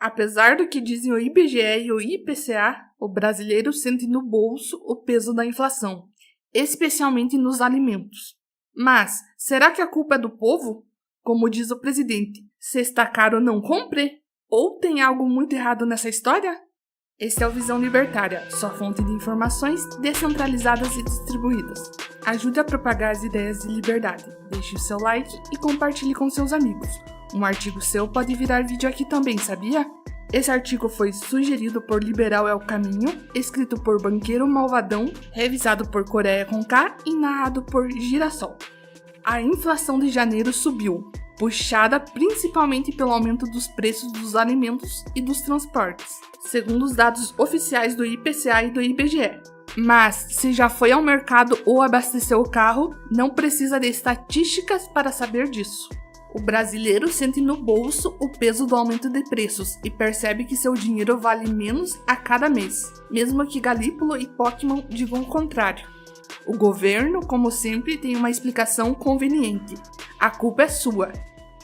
Apesar do que dizem o IBGE e o IPCA, o brasileiro sente no bolso o peso da inflação, especialmente nos alimentos. Mas, será que a culpa é do povo? Como diz o presidente, se está caro não compre? Ou tem algo muito errado nessa história? Esse é o Visão Libertária, sua fonte de informações descentralizadas e distribuídas. Ajude a propagar as ideias de liberdade. Deixe o seu like e compartilhe com seus amigos. Um artigo seu pode virar vídeo aqui também, sabia? Esse artigo foi sugerido por Liberal é o Caminho, escrito por Banqueiro Malvadão, revisado por Coreia com K e narrado por Girassol. A inflação de janeiro subiu, puxada principalmente pelo aumento dos preços dos alimentos e dos transportes, segundo os dados oficiais do IPCA e do IBGE. Mas, se já foi ao mercado ou abasteceu o carro, não precisa de estatísticas para saber disso. O brasileiro sente no bolso o peso do aumento de preços e percebe que seu dinheiro vale menos a cada mês, mesmo que Galípolo e Pokémon digam o contrário. O governo, como sempre, tem uma explicação conveniente. A culpa é sua.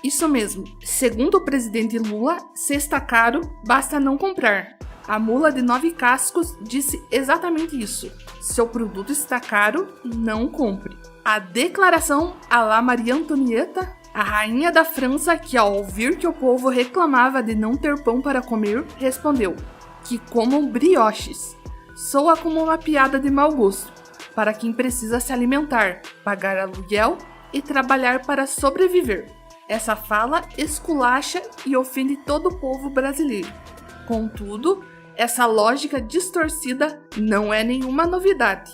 Isso mesmo, segundo o presidente Lula, se está caro, basta não comprar. A mula de 9 cascos disse exatamente isso. Seu produto está caro, não compre. A declaração à la Maria Antonieta, a rainha da França, que ao ouvir que o povo reclamava de não ter pão para comer, respondeu que comam brioches. Soa como uma piada de mau gosto, para quem precisa se alimentar, pagar aluguel e trabalhar para sobreviver. Essa fala esculacha e ofende todo o povo brasileiro. Contudo, essa lógica distorcida não é nenhuma novidade.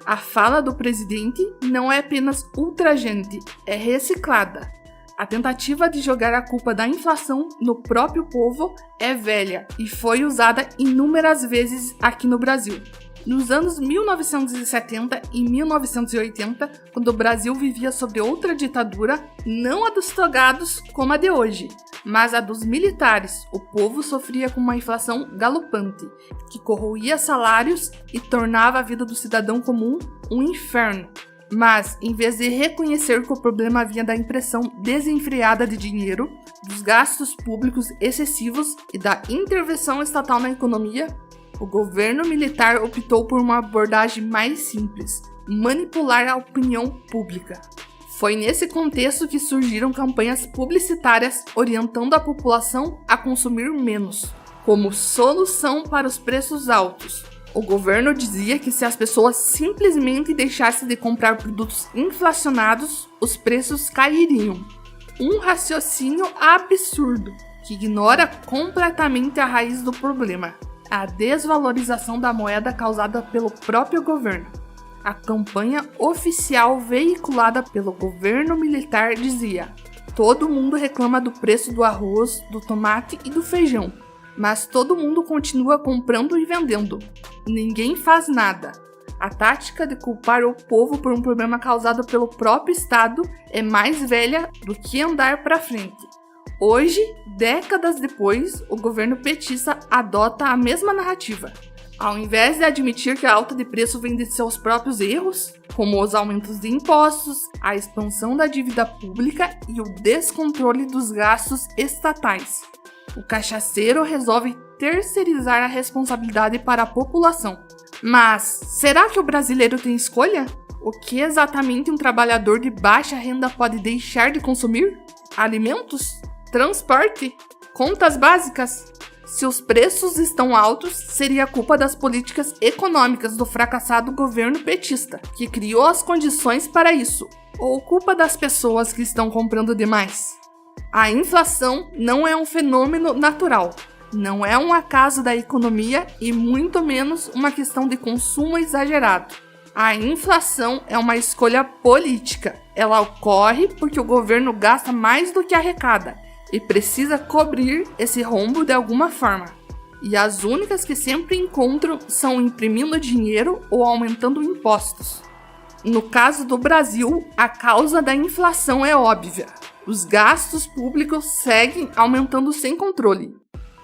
A fala do presidente não é apenas ultrajante, é reciclada. A tentativa de jogar a culpa da inflação no próprio povo é velha e foi usada inúmeras vezes aqui no Brasil. Nos anos 1970 e 1980, quando o Brasil vivia sob outra ditadura, não a dos togados como a de hoje, mas a dos militares, o povo sofria com uma inflação galopante, que corroía salários e tornava a vida do cidadão comum um inferno. Mas, em vez de reconhecer que o problema vinha da impressão desenfreada de dinheiro, dos gastos públicos excessivos e da intervenção estatal na economia, o governo militar optou por uma abordagem mais simples: manipular a opinião pública. Foi nesse contexto que surgiram campanhas publicitárias orientando a população a consumir menos, como solução para os preços altos. O governo dizia que se as pessoas simplesmente deixassem de comprar produtos inflacionados, os preços cairiam. Um raciocínio absurdo, que ignora completamente a raiz do problema: a desvalorização da moeda causada pelo próprio governo. A campanha oficial veiculada pelo governo militar dizia: todo mundo reclama do preço do arroz, do tomate e do feijão, mas todo mundo continua comprando e vendendo. Ninguém faz nada. A tática de culpar o povo por um problema causado pelo próprio Estado é mais velha do que andar para frente. Hoje, décadas depois, o governo petista adota a mesma narrativa. Ao invés de admitir que a alta de preço vem de seus próprios erros, como os aumentos de impostos, a expansão da dívida pública e o descontrole dos gastos estatais, o cachaceiro resolve terceirizar a responsabilidade para a população. Mas, será que o brasileiro tem escolha? O que exatamente um trabalhador de baixa renda pode deixar de consumir? Alimentos? Transporte? Contas básicas? Se os preços estão altos, seria culpa das políticas econômicas do fracassado governo petista, que criou as condições para isso, ou culpa das pessoas que estão comprando demais? A inflação não é um fenômeno natural, não é um acaso da economia e muito menos uma questão de consumo exagerado. A inflação é uma escolha política. Ela ocorre porque o governo gasta mais do que arrecada e precisa cobrir esse rombo de alguma forma. E as únicas que sempre encontram são imprimindo dinheiro ou aumentando impostos. No caso do Brasil, a causa da inflação é óbvia. Os gastos públicos seguem aumentando sem controle.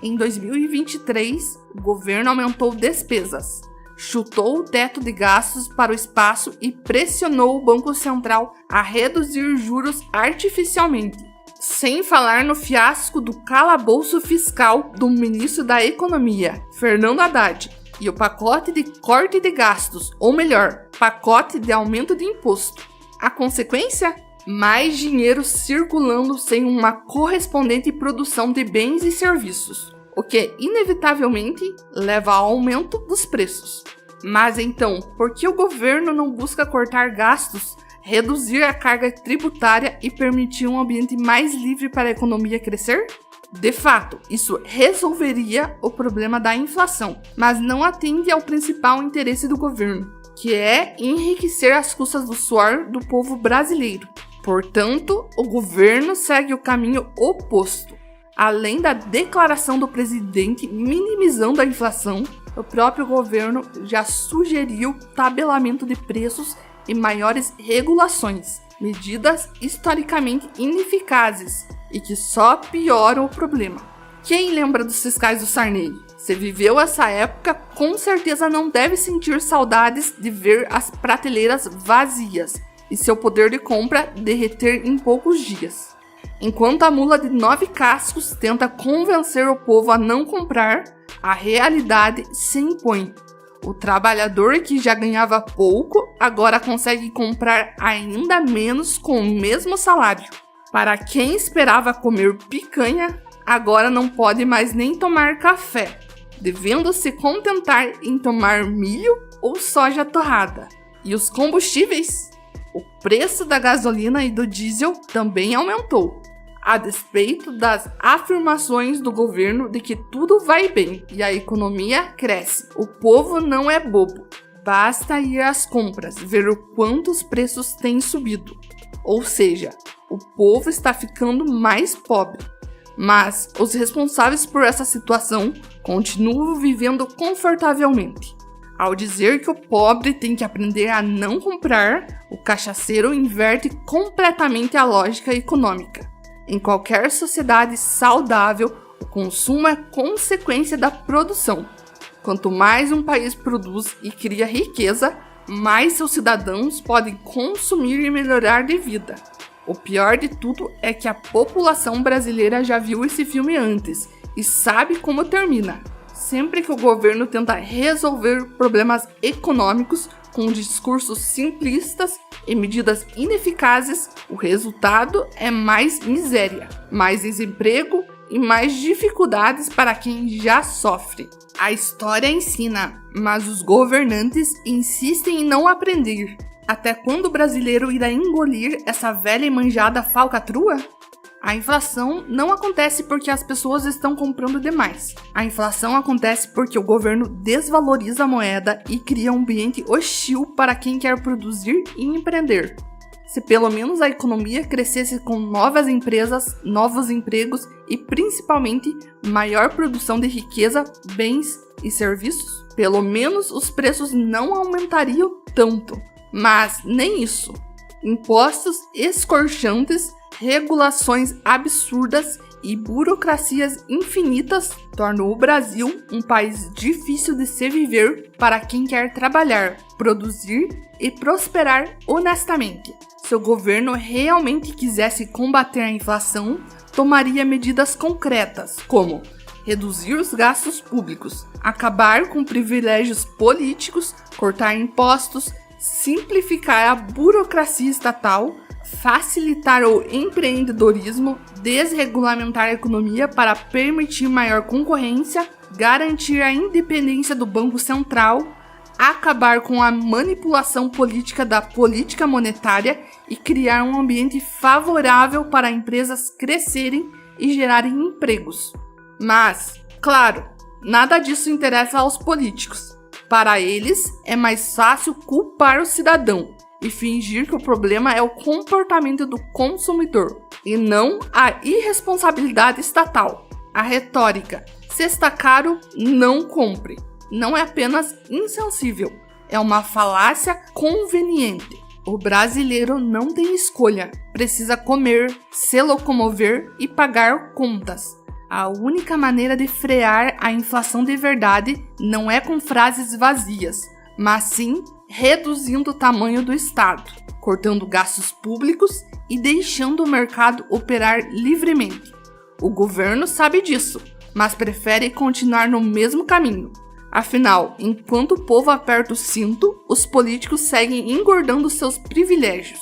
Em 2023, o governo aumentou despesas, chutou o teto de gastos para o espaço e pressionou o Banco Central a reduzir juros artificialmente. Sem falar no fiasco do calabouço fiscal do ministro da Economia, Fernando Haddad, e o pacote de corte de gastos, ou melhor, pacote de aumento de imposto. A consequência? Mais dinheiro circulando sem uma correspondente produção de bens e serviços, o que inevitavelmente leva ao aumento dos preços. Mas então, por que o governo não busca cortar gastos, reduzir a carga tributária e permitir um ambiente mais livre para a economia crescer? De fato, isso resolveria o problema da inflação, mas não atende ao principal interesse do governo, que é enriquecer às custas do suor do povo brasileiro. Portanto, o governo segue o caminho oposto. Além da declaração do presidente minimizando a inflação, o próprio governo já sugeriu tabelamento de preços e maiores regulações, medidas historicamente ineficazes e que só pioram o problema. Quem lembra dos fiscais do Sarney? Se viveu essa época, com certeza não deve sentir saudades de ver as prateleiras vazias e seu poder de compra derreter em poucos dias. Enquanto a mula de 9 cascos tenta convencer o povo a não comprar, a realidade se impõe. O trabalhador que já ganhava pouco, agora consegue comprar ainda menos com o mesmo salário. Para quem esperava comer picanha, agora não pode mais nem tomar café, devendo se contentar em tomar milho ou soja torrada. E os combustíveis? O preço da gasolina e do diesel também aumentou, a despeito das afirmações do governo de que tudo vai bem e a economia cresce. O povo não é bobo. Basta ir às compras, ver o quanto os preços têm subido. Ou seja, o povo está ficando mais pobre. Mas os responsáveis por essa situação continuam vivendo confortavelmente. Ao dizer que o pobre tem que aprender a não comprar, o cachaceiro inverte completamente a lógica econômica. Em qualquer sociedade saudável, o consumo é consequência da produção. Quanto mais um país produz e cria riqueza, mais seus cidadãos podem consumir e melhorar de vida. O pior de tudo é que a população brasileira já viu esse filme antes e sabe como termina. Sempre que o governo tenta resolver problemas econômicos com discursos simplistas e medidas ineficazes, o resultado é mais miséria, mais desemprego e mais dificuldades para quem já sofre. A história ensina, mas os governantes insistem em não aprender. Até quando o brasileiro irá engolir essa velha e manjada falcatrua? A inflação não acontece porque as pessoas estão comprando demais. A inflação acontece porque o governo desvaloriza a moeda e cria um ambiente hostil para quem quer produzir e empreender. Se pelo menos a economia crescesse com novas empresas, novos empregos e principalmente maior produção de riqueza, bens e serviços, pelo menos os preços não aumentariam tanto. Mas nem isso. Impostos escorchantes, regulações absurdas e burocracias infinitas tornam o Brasil um país difícil de se viver para quem quer trabalhar, produzir e prosperar honestamente. Se o governo realmente quisesse combater a inflação, tomaria medidas concretas, como reduzir os gastos públicos, acabar com privilégios políticos, cortar impostos, simplificar a burocracia estatal, facilitar o empreendedorismo, desregulamentar a economia para permitir maior concorrência, garantir a independência do Banco Central, acabar com a manipulação política da política monetária e criar um ambiente favorável para empresas crescerem e gerarem empregos. Mas, claro, nada disso interessa aos políticos. Para eles, é mais fácil culpar o cidadão e fingir que o problema é o comportamento do consumidor e não a irresponsabilidade estatal. A retórica "se está caro, não compre" não é apenas insensível, é uma falácia conveniente. O brasileiro não tem escolha, precisa comer, se locomover e pagar contas. A única maneira de frear a inflação de verdade não é com frases vazias, mas sim reduzindo o tamanho do Estado, cortando gastos públicos e deixando o mercado operar livremente. O governo sabe disso, mas prefere continuar no mesmo caminho. Afinal, enquanto o povo aperta o cinto, os políticos seguem engordando seus privilégios.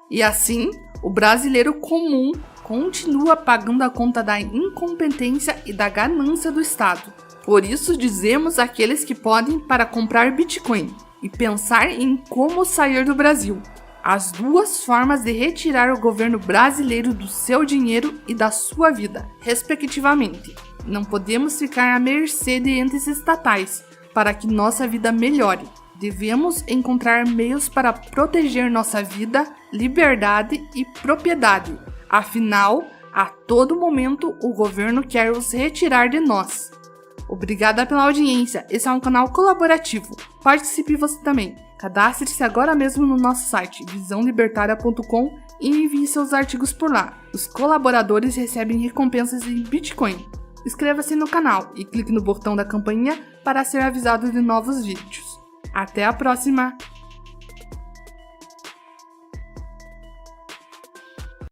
E assim, o brasileiro comum continua pagando a conta da incompetência e da ganância do Estado. Por isso dizemos àqueles que podem para comprar Bitcoin e pensar em como sair do Brasil. As duas formas de retirar o governo brasileiro do seu dinheiro e da sua vida, respectivamente. Não podemos ficar à mercê de entes estatais para que nossa vida melhore. Devemos encontrar meios para proteger nossa vida, liberdade e propriedade. Afinal, a todo momento o governo quer os retirar de nós. Obrigada pela audiência. Esse é um canal colaborativo. Participe você também. Cadastre-se agora mesmo no nosso site visãolibertaria.com e envie seus artigos por lá. Os colaboradores recebem recompensas em Bitcoin. Inscreva-se no canal e clique no botão da campainha para ser avisado de novos vídeos. Até a próxima!